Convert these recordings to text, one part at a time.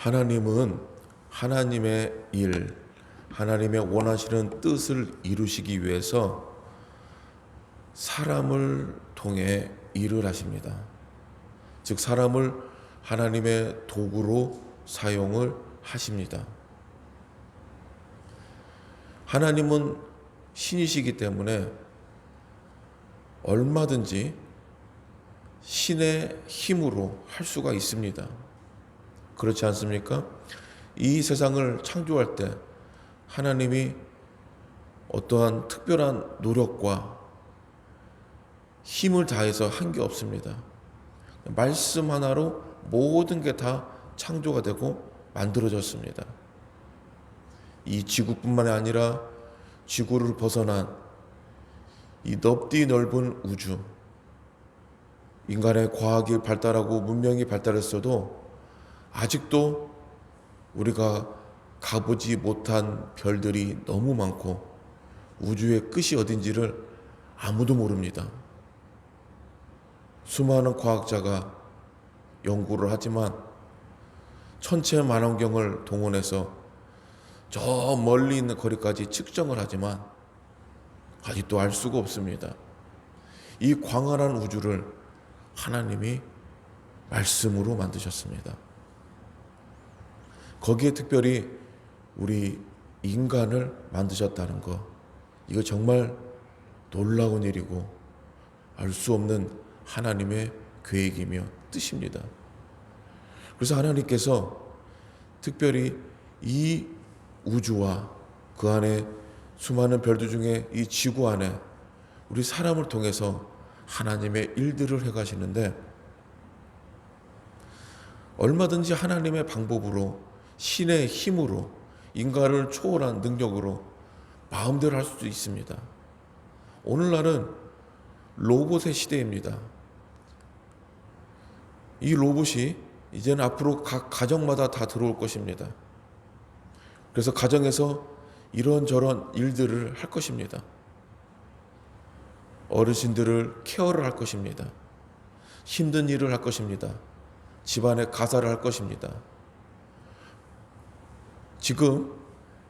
하나님은 하나님의 일, 하나님의 원하시는 뜻을 이루시기 위해서 사람을 통해 일을 하십니다. 즉 사람을 하나님의 도구로 사용을 하십니다. 하나님은 신이시기 때문에 얼마든지 신의 힘으로 할 수가 있습니다. 그렇지 않습니까? 이 세상을 창조할 때 하나님이 어떠한 특별한 노력과 힘을 다해서 한 게 없습니다. 말씀 하나로 모든 게 다 창조가 되고 만들어졌습니다. 이 지구뿐만 아니라 지구를 벗어난 이 넓디 넓은 우주, 인간의 과학이 발달하고 문명이 발달했어도 아직도 우리가 가보지 못한 별들이 너무 많고 우주의 끝이 어딘지를 아무도 모릅니다. 수많은 과학자가 연구를 하지만 천체만원경을 동원해서 저 멀리 있는 거리까지 측정을 하지만 아직도 알 수가 없습니다. 이 광활한 우주를 하나님이 말씀으로 만드셨습니다. 거기에 특별히 우리 인간을 만드셨다는 것, 이거 정말 놀라운 일이고 알 수 없는 하나님의 계획이며 뜻입니다. 그래서 하나님께서 특별히 이 우주와 그 안에 수많은 별들 중에 이 지구 안에 우리 사람을 통해서 하나님의 일들을 해가시는데, 얼마든지 하나님의 방법으로 신의 힘으로 인간을 초월한 능력으로 마음대로 할 수도 있습니다. 오늘날은 로봇의 시대입니다. 이 로봇이 이제는 앞으로 각 가정마다 다 들어올 것입니다. 그래서 가정에서 이런저런 일들을 할 것입니다. 어르신들을 케어를 할 것입니다. 힘든 일을 할 것입니다. 집안의 가사를 할 것입니다. 지금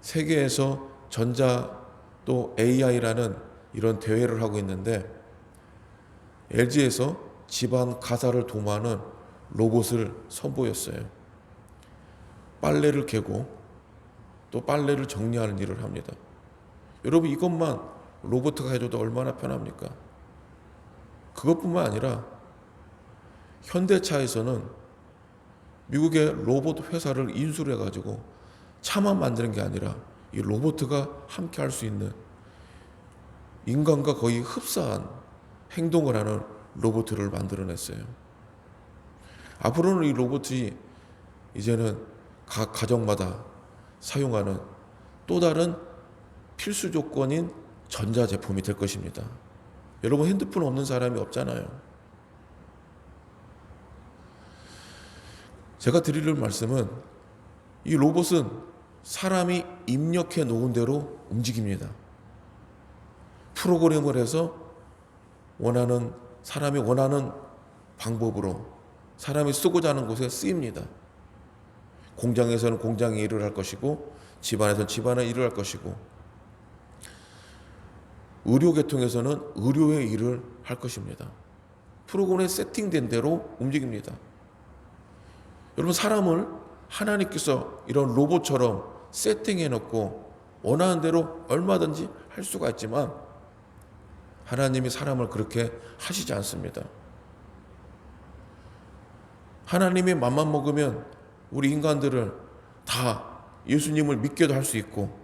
세계에서 전자 또 AI라는 이런 대회를 하고 있는데, LG에서 집안 가사를 도모하는 로봇을 선보였어요. 빨래를 개고 또 빨래를 정리하는 일을 합니다. 여러분, 이것만 로봇가 해줘도 얼마나 편합니까? 그것뿐만 아니라 현대차에서는 미국의 로봇 회사를 인수를 해가지고 차만 만드는 게 아니라 이 로봇가 함께 할 수 있는, 인간과 거의 흡사한 행동을 하는 로봇을 만들어냈어요. 앞으로는 이 로봇이 이제는 각 가정마다 사용하는 또 다른 필수 조건인 전자제품이 될 것입니다. 여러분, 핸드폰 없는 사람이 없잖아요. 제가 드릴 말씀은, 이 로봇은 사람이 입력해 놓은 대로 움직입니다. 프로그램을 해서 사람이 원하는 방법으로 사람이 쓰고자 하는 곳에 쓰입니다. 공장에서는 공장의 일을 할 것이고, 집안에서는 집안의 일을 할 것이고, 의료계통에서는 의료의 일을 할 것입니다. 프로그램에 세팅된 대로 움직입니다. 여러분, 사람을 하나님께서 이런 로봇처럼 세팅해 놓고 원하는 대로 얼마든지 할 수가 있지만, 하나님이 사람을 그렇게 하시지 않습니다. 하나님이 맘만 먹으면 우리 인간들을 다 예수님을 믿게도 할 수 있고,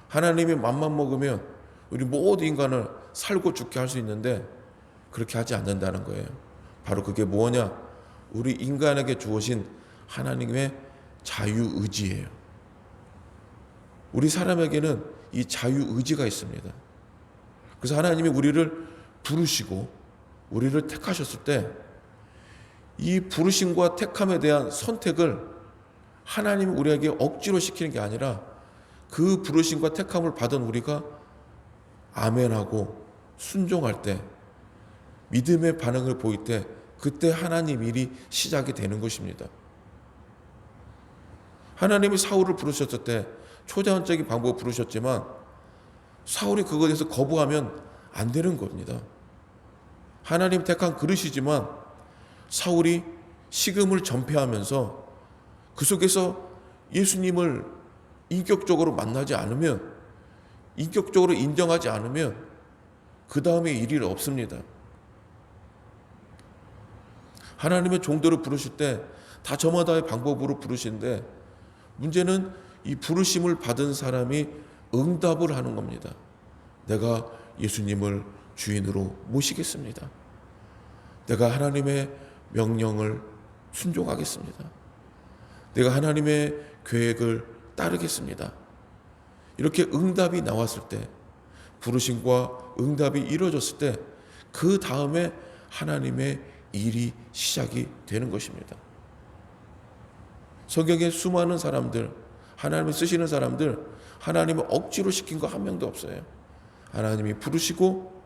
하나님이 맘만 먹으면 우리 모든 인간을 살고 죽게 할 수 있는데, 그렇게 하지 않는다는 거예요. 바로 그게 뭐냐? 우리 인간에게 주어진 하나님의 자유의지예요. 우리 사람에게는 이 자유의지가 있습니다. 그래서 하나님이 우리를 부르시고 우리를 택하셨을 때, 이 부르심과 택함에 대한 선택을 하나님이 우리에게 억지로 시키는 게 아니라, 그 부르심과 택함을 받은 우리가 아멘하고 순종할 때, 믿음의 반응을 보일 때, 그때 하나님 일이 시작이 되는 것입니다. 하나님이 사울을 부르셨을 때 초자연적인 방법을 부르셨지만 사울이 그것에 대해서 거부하면 안 되는 겁니다. 하나님 택한 그릇이지만 사울이 식음을 전폐하면서 그 속에서 예수님을 인격적으로 만나지 않으면, 인격적으로 인정하지 않으면 그 다음에 일이 없습니다. 하나님의 종들을 부르실 때 다 저마다의 방법으로 부르시는데 문제는 이 부르심을 받은 사람이 응답을 하는 겁니다. 내가 예수님을 주인으로 모시겠습니다. 내가 하나님의 명령을 순종하겠습니다. 내가 하나님의 계획을 따르겠습니다. 이렇게 응답이 나왔을 때, 부르심과 응답이 이루어졌을 때 그 다음에 하나님의 일이 시작이 되는 것입니다. 성경에 수많은 사람들, 하나님을 쓰시는 사람들, 하나님을 억지로 시킨 거 한 명도 없어요. 하나님이 부르시고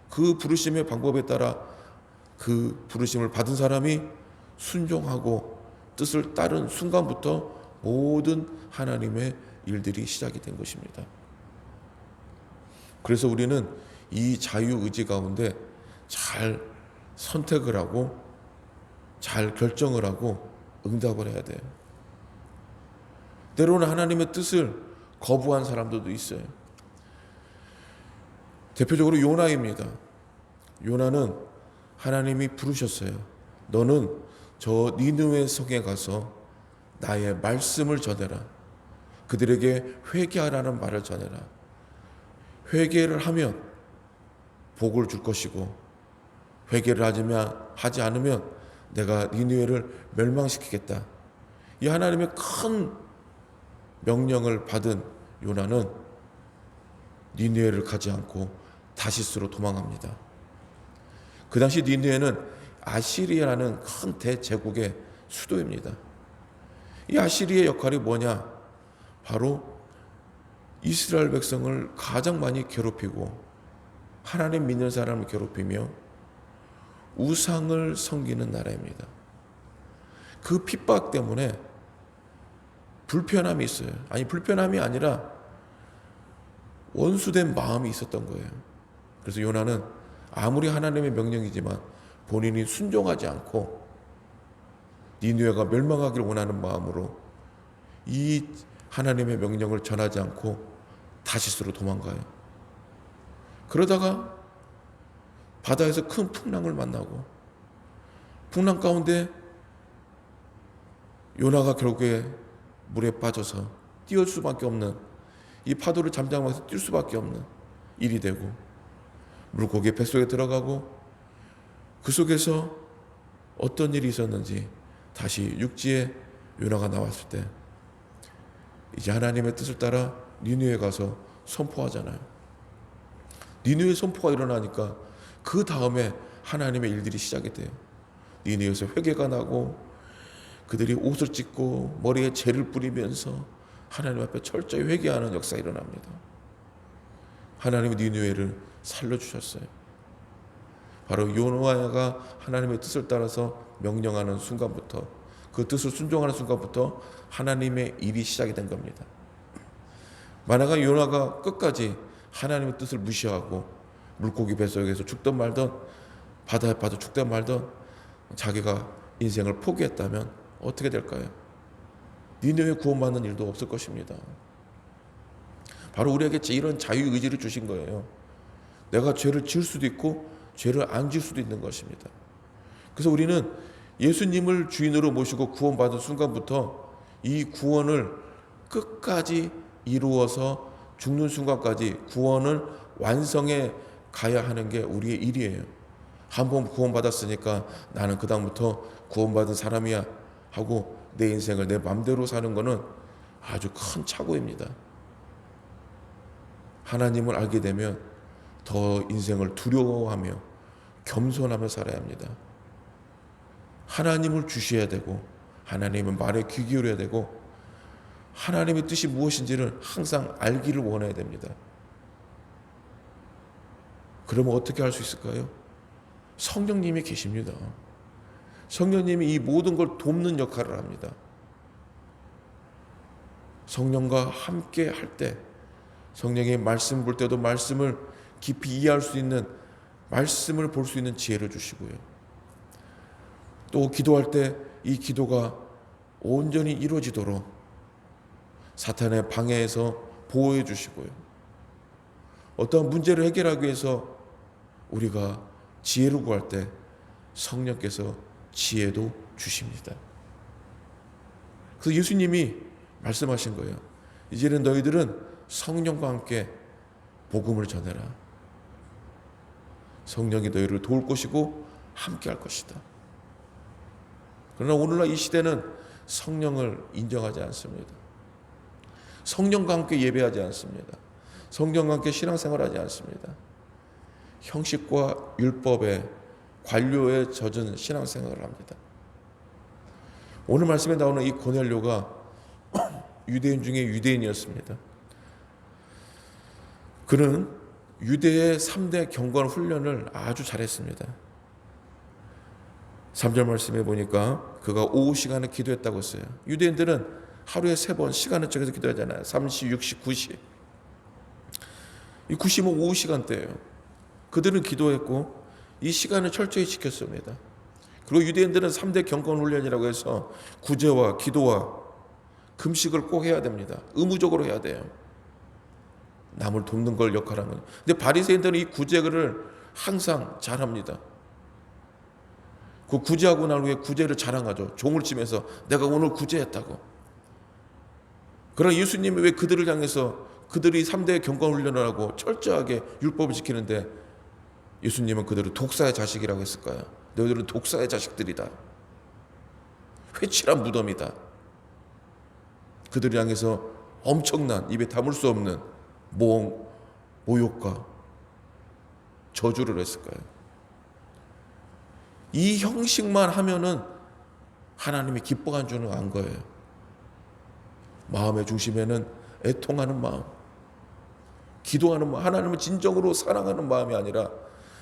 그 부르심의 방법에 따라 그 부르심을 받은 사람이 순종하고 뜻을 따른 순간부터 모든 하나님의 일들이 시작이 된 것입니다. 그래서 우리는 이 자유의지 가운데 잘 선택을 하고 잘 결정을 하고 응답을 해야 돼요. 때로는 하나님의 뜻을 거부한 사람들도 있어요. 대표적으로 요나입니다. 요나는 하나님이 부르셨어요. 너는 저 니느웨 성에 가서 나의 말씀을 전해라. 그들에게 회개하라는 말을 전해라. 회개를 하면 복을 줄 것이고 회개를 하지 않으면 내가 니느웨를 멸망시키겠다. 이 하나님의 큰 명령을 받은 요나는 니느웨를 가지 않고 다시스로 도망합니다. 그 당시 니느웨는 아시리아라는 큰 대제국의 수도입니다. 이 아시리아의 역할이 뭐냐? 바로 이스라엘 백성을 가장 많이 괴롭히고 하나님 믿는 사람을 괴롭히며 우상을 섬기는 나라입니다. 그 핍박 때문에 불편함이 있어요. 아니, 불편함이 아니라 원수된 마음이 있었던 거예요. 그래서 요나는 아무리 하나님의 명령이지만 본인이 순종하지 않고 니느웨가 멸망하기를 원하는 마음으로 이 하나님의 명령을 전하지 않고 다시스로 도망가요. 그러다가 바다에서 큰 풍랑을 만나고 풍랑 가운데 요나가 결국에 물에 빠져서 뛸 수밖에 없는, 이 파도를 잠잠하면서 뛸 수밖에 없는 일이 되고 물고기 뱃속에 들어가고 그 속에서 어떤 일이 있었는지 다시 육지에 요나가 나왔을 때 이제 하나님의 뜻을 따라 니느웨에 가서 선포하잖아요. 니느웨 선포가 일어나니까 그 다음에 하나님의 일들이 시작이 돼요. 니느웨에서 회개가 나고 그들이 옷을 찢고 머리에 재를 뿌리면서 하나님 앞에 철저히 회개하는 역사가 일어납니다. 하나님이 니느웨를 살려주셨어요. 바로 요나가 하나님의 뜻을 따라서 명령하는 순간부터, 그 뜻을 순종하는 순간부터 하나님의 일이 시작이 된 겁니다. 만약에 요나가 끝까지 하나님의 뜻을 무시하고 물고기 뱃속에서 죽든 말든 바다에 빠져 죽든 말든 자기가 인생을 포기했다면 어떻게 될까요? 니느웨 구원받는 일도 없을 것입니다. 바로 우리에게 이런 자유의지를 주신 거예요. 내가 죄를 지을 수도 있고 죄를 안 지을 수도 있는 것입니다. 그래서 우리는 예수님을 주인으로 모시고 구원받은 순간부터 이 구원을 끝까지 이루어서 죽는 순간까지 구원을 완성해 가야 하는 게 우리의 일이에요. 한 번 구원받았으니까 나는 그 다음부터 구원받은 사람이야 하고 내 인생을 내 맘대로 사는 것은 아주 큰 착오입니다. 하나님을 알게 되면 더 인생을 두려워하며 겸손하며 살아야 합니다. 하나님을 주셔야 되고 하나님의 말에 귀 기울여야 되고 하나님의 뜻이 무엇인지를 항상 알기를 원해야 됩니다. 그러면 어떻게 할 수 있을까요? 성령님이 계십니다. 성령님이 이 모든 걸 돕는 역할을 합니다. 성령과 함께 할 때, 성령의 말씀 볼 때도 말씀을 깊이 이해할 수 있는, 말씀을 볼 수 있는 지혜를 주시고요. 또 기도할 때 이 기도가 온전히 이루어지도록 사탄의 방해에서 보호해 주시고요. 어떠한 문제를 해결하기 위해서 우리가 지혜를 구할 때 성령께서 지혜도 주십니다. 그래서 예수님이 말씀하신 거예요. 이제는 너희들은 성령과 함께 복음을 전해라. 성령이 너희를 도울 것이고 함께 할 것이다. 그러나 오늘날 이 시대는 성령을 인정하지 않습니다. 성령과 함께 예배하지 않습니다. 성령과 함께 신앙생활하지 않습니다. 형식과 율법의 관료에 젖은 신앙생활을 합니다. 오늘 말씀에 나오는 이 고넬료가 유대인 중에 유대인이었습니다. 그는 유대의 3대 경건 훈련을 아주 잘했습니다. 3절 말씀에 보니까 그가 오후 시간에 기도했다고 했어요. 유대인들은 하루에 3번 시간을 정해서 기도하잖아요. 3시, 6시, 9시. 이 9시면 오후 시간대예요. 그들은 기도했고 이 시간을 철저히 지켰습니다. 그리고 유대인들은 3대 경건 훈련이라고 해서 구제와 기도와 금식을 꼭 해야 됩니다. 의무적으로 해야 돼요. 남을 돕는 걸 역할하는 거예요. 근데 바리새인들은 이 구제를 항상 잘합니다. 그 구제하고 난 후에 구제를 자랑하죠. 종을 치면서 내가 오늘 구제했다고. 그러나 예수님이 왜 그들을 향해서 그들이 3대 경건 훈련을 하고 철저하게 율법을 지키는데 예수님은 그들을 독사의 자식이라고 했을까요? 너희들은 독사의 자식들이다. 회칠한 무덤이다. 그들을 향해서 엄청난 입에 담을 수 없는 모욕과 저주를 했을까요? 이 형식만 하면은 하나님이 기뻐한 줄은 안 거예요. 마음의 중심에는 애통하는 마음, 기도하는 마음, 하나님을 진정으로 사랑하는 마음이 아니라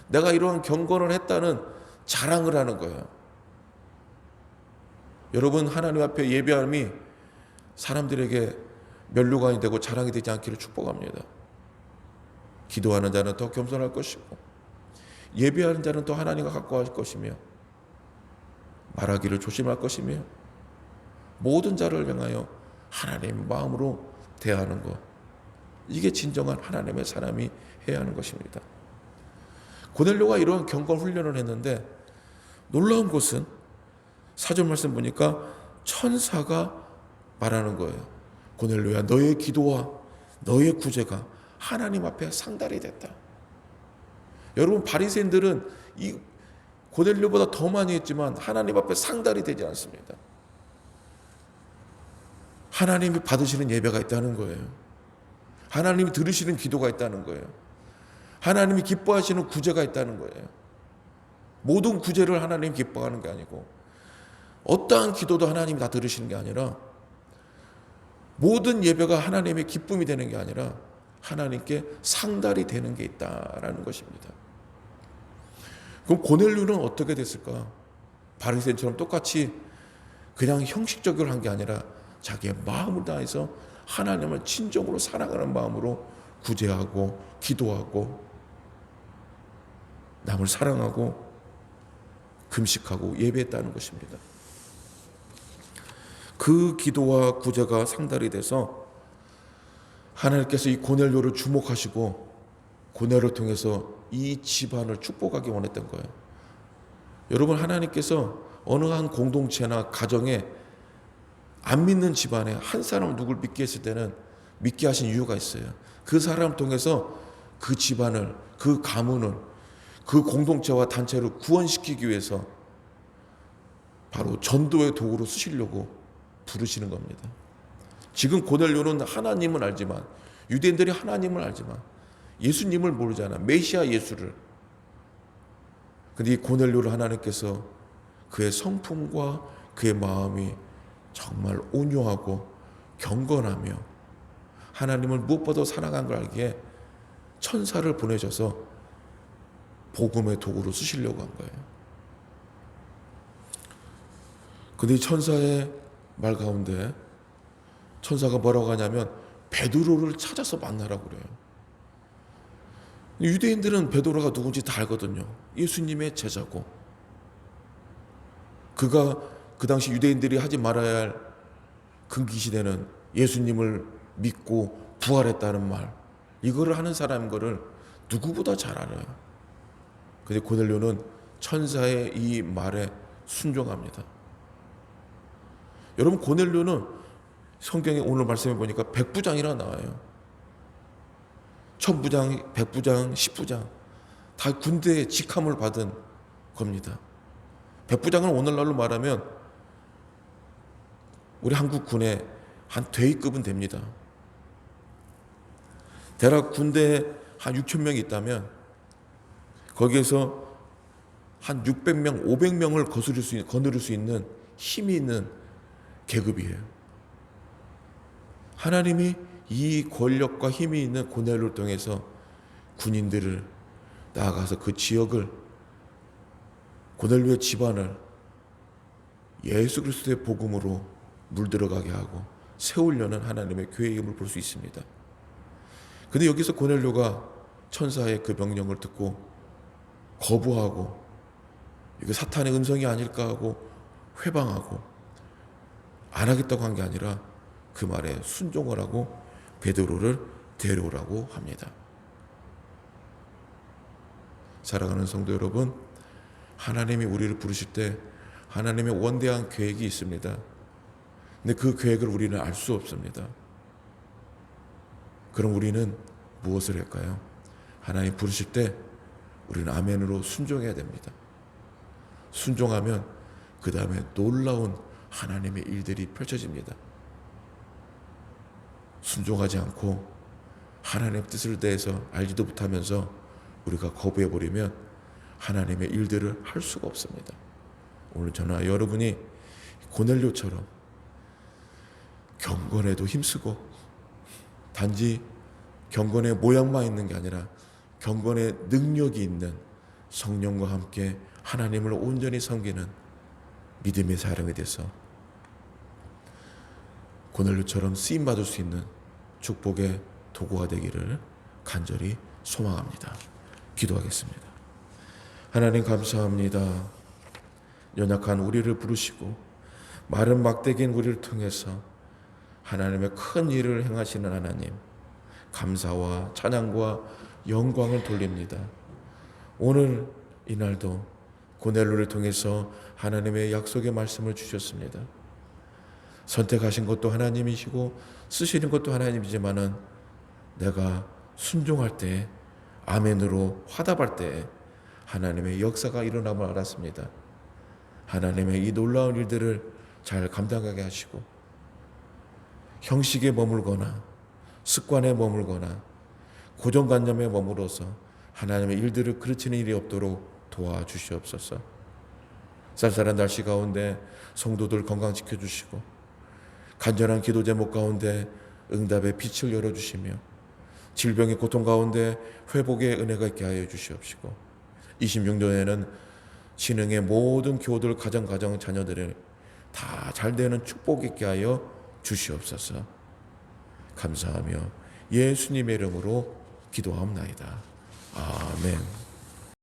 내가 이러한 경건을 했다는 자랑을 하는 거예요. 여러분, 하나님 앞에 예배함이 사람들에게 면류관이 되고 자랑이 되지 않기를 축복합니다. 기도하는 자는 더 겸손할 것이고 예배하는 자는 또 하나님과 가까워질 것이며 말하기를 조심할 것이며 모든 자를 향하여 하나님의 마음으로 대하는 것, 이게 진정한 하나님의 사람이 해야 하는 것입니다. 고넬료가 이런 경건 훈련을 했는데 놀라운 것은 4절 말씀 보니까 천사가 말하는 거예요. 고넬료야, 너의 기도와 너의 구제가 하나님 앞에 상달이 됐다. 여러분, 바리새인들은 이 고넬료보다 더 많이 했지만 하나님 앞에 상달이 되지 않습니다. 하나님이 받으시는 예배가 있다는 거예요. 하나님이 들으시는 기도가 있다는 거예요. 하나님이 기뻐하시는 구제가 있다는 거예요. 모든 구제를 하나님이 기뻐하는 게 아니고 어떠한 기도도 하나님이 다 들으시는 게 아니라 모든 예배가 하나님의 기쁨이 되는 게 아니라 하나님께 상달이 되는 게 있다라는 것입니다. 그럼 고넬료는 어떻게 됐을까? 바리새인처럼 똑같이 그냥 형식적으로 한 게 아니라 자기의 마음을 다해서 하나님을 진정으로 사랑하는 마음으로 구제하고 기도하고 남을 사랑하고 금식하고 예배했다는 것입니다. 그 기도와 구제가 상달이 돼서 하나님께서 이 고넬료를 주목하시고 고넬료를 통해서 이 집안을 축복하기 원했던 거예요. 여러분, 하나님께서 어느 한 공동체나 가정에 안 믿는 집안에 한 사람을 누굴 믿게 했을 때는 믿게 하신 이유가 있어요. 그 사람을 통해서 그 집안을, 그 가문을, 그 공동체와 단체를 구원시키기 위해서 바로 전도의 도구로 쓰시려고 부르시는 겁니다. 지금 고넬료는 하나님은 알지만, 유대인들이 하나님을 알지만 예수님을 모르잖아. 메시아 예수를. 근데 이 고넬료를 하나님께서 그의 성품과 그의 마음이 정말 온유하고 경건하며 하나님을 무엇보다 사랑한 걸 알기에 천사를 보내셔서 복음의 도구로 쓰시려고 한 거예요. 근데 이 천사의 말 가운데 천사가 뭐라고 하냐면 베드로를 찾아서 만나라고 그래요. 유대인들은 베드로가 누군지 다 알거든요. 예수님의 제자고, 그가 그 당시 유대인들이 하지 말아야 할 금기시되는 예수님을 믿고 부활했다는 말, 이거를 하는 사람인 거를 누구보다 잘 알아요. 근데 고넬료는 천사의 이 말에 순종합니다. 여러분, 고넬료는 성경에 오늘 말씀해 보니까 백부장이라 나와요. 천부장, 백부장, 십부장 다 군대의 직함을 받은 겁니다. 백부장은 오늘날로 말하면 우리 한국 군의 한 대위급은 됩니다. 대략 군대에 한 6천 명이 있다면 거기에서 한 600명, 500명을 거느릴 수 있는 힘이 있는 계급이에요. 하나님이 이 권력과 힘이 있는 고넬료를 통해서 군인들을 나아가서 그 지역을, 고넬료의 집안을 예수 그리스도의 복음으로 물들어가게 하고 세우려는 하나님의 계획임을 볼 수 있습니다. 근데 여기서 고넬료가 천사의 그 명령을 듣고 거부하고 이거 사탄의 음성이 아닐까 하고 회방하고 안 하겠다고 한 게 아니라 그 말에 순종을 하고 베드로를 데려오라고 합니다. 사랑하는 성도 여러분, 하나님이 우리를 부르실 때 하나님의 원대한 계획이 있습니다. 근데 그 계획을 우리는 알 수 없습니다. 그럼 우리는 무엇을 할까요? 하나님 부르실 때 우리는 아멘으로 순종해야 됩니다. 순종하면 그 다음에 놀라운 하나님의 일들이 펼쳐집니다. 순종하지 않고 하나님의 뜻을 대해서 알지도 못하면서 우리가 거부해버리면 하나님의 일들을 할 수가 없습니다. 오늘 저나 여러분이 고넬료처럼 경건에도 힘쓰고 단지 경건의 모양만 있는 게 아니라 경건의 능력이 있는 성령과 함께 하나님을 온전히 섬기는 믿음의 사람이 돼서 고넬료처럼 쓰임받을 수 있는 축복의 도구가 되기를 간절히 소망합니다. 기도하겠습니다. 하나님 감사합니다. 연약한 우리를 부르시고 마른 막대기인 우리를 통해서 하나님의 큰 일을 행하시는 하나님, 감사와 찬양과 영광을 돌립니다. 오늘 이날도 고넬료를 통해서 하나님의 약속의 말씀을 주셨습니다. 선택하신 것도 하나님이시고 쓰시는 것도 하나님이지만은 내가 순종할 때, 아멘으로 화답할 때 하나님의 역사가 일어남을 알았습니다. 하나님의 이 놀라운 일들을 잘 감당하게 하시고 형식에 머물거나 습관에 머물거나 고정관념에 머물러서 하나님의 일들을 그르치는 일이 없도록 도와주시옵소서. 쌀쌀한 날씨 가운데 성도들 건강지켜 주시고 간절한 기도 제목 가운데 응답의 빛을 열어주시며 질병의 고통 가운데 회복의 은혜가 있게 하여 주시옵시고 26년에는 신흥의 모든 교들 가정 자녀들을 다 잘되는 축복 있게 하여 주시옵소서. 감사하며 예수님의 이름으로 기도하옵나이다. 아멘.